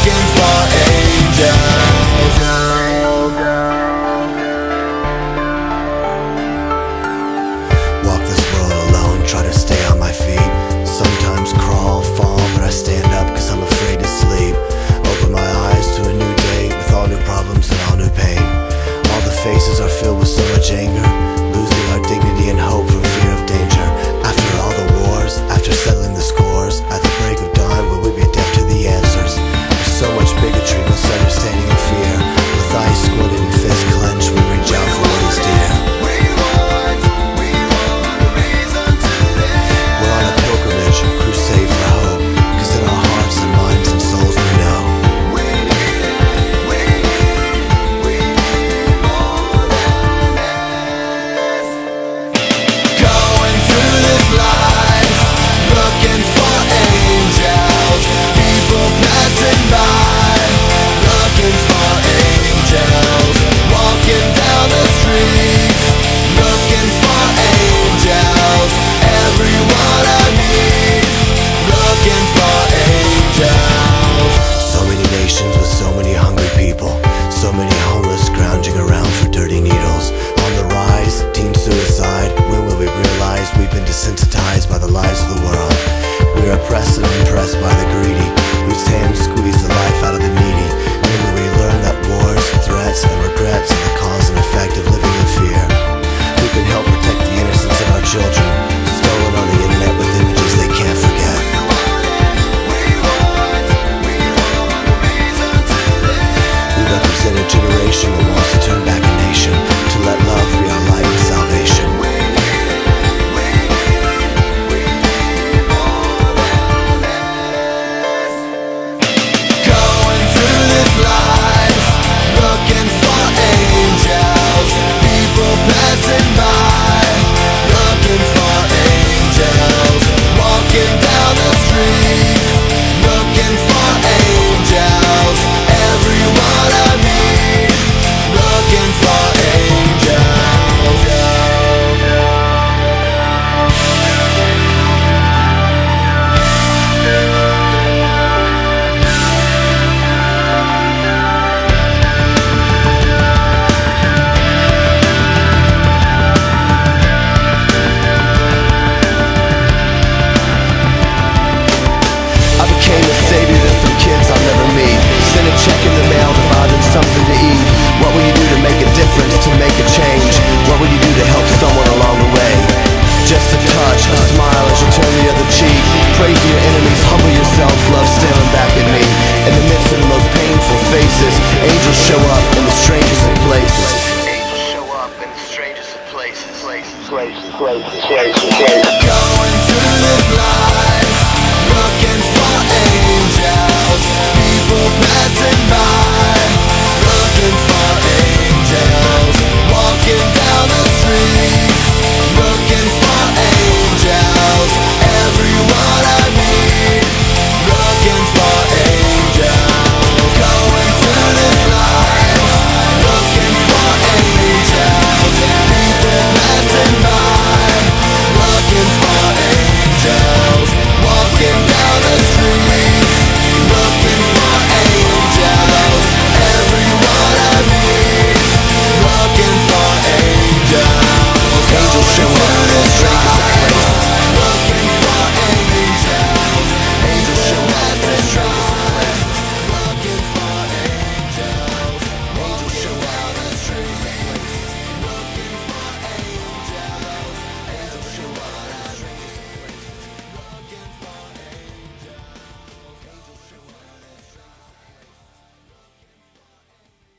looking for angels. Walk this world alone, try to stay on my feet. Sometimes crawl, fall, but I stand up cause I'm afraid to sleep. Open my eyes to a new day with all new problems and all new pain. All the faces are filled with so much anger, losing our dignity and hope from fear of danger. After all the wars, after settling the scores, at the break of dawn will we be deaf to the answers? There's so much bigotry, misunderstanding and fear. With eyes squinted and fists clenched, we reach out for what is dear. We're on a pilgrimage, crusade for hope, cause in our hearts and minds and souls we know going through this life, looking for angels. People passing by, looking for angels. Walking down the streets, looking for angels. Everyone I meet, looking for angels. So many nations with so many hungry people, so many homeless scrounging around for dirty needles. On the rise, teen suicide. When will we realize we've been desensitized by the lies of the world? We're oppressed and impressed by the greedy, whose hands squeeze the life out of the needy. When will we learn that wars, threats, and regrets are the cause and effect of living in fear? Who can help protect the innocence of our children, stolen on the internet with images they can't forget? We represent a generation that wants to turn back a nation, to let love be our light and salvation. Going through this life, looking for angels. People passing by, looking for angels. Walking down the streets, looking for angels. Everyone I meet, looking for angels. I became a savior to some kids I'll never meet. Send a check in the mail to buy them something to eat. What will you do to make a difference, to make a change? What will you do to help someone along the way? Just a touch, a smile as you turn the other cheek. Pray for your enemies, humble yourself, love staring back at me. In the midst of the most painful faces, angels show up in the strangest of places. Angels show up in the strangest of places.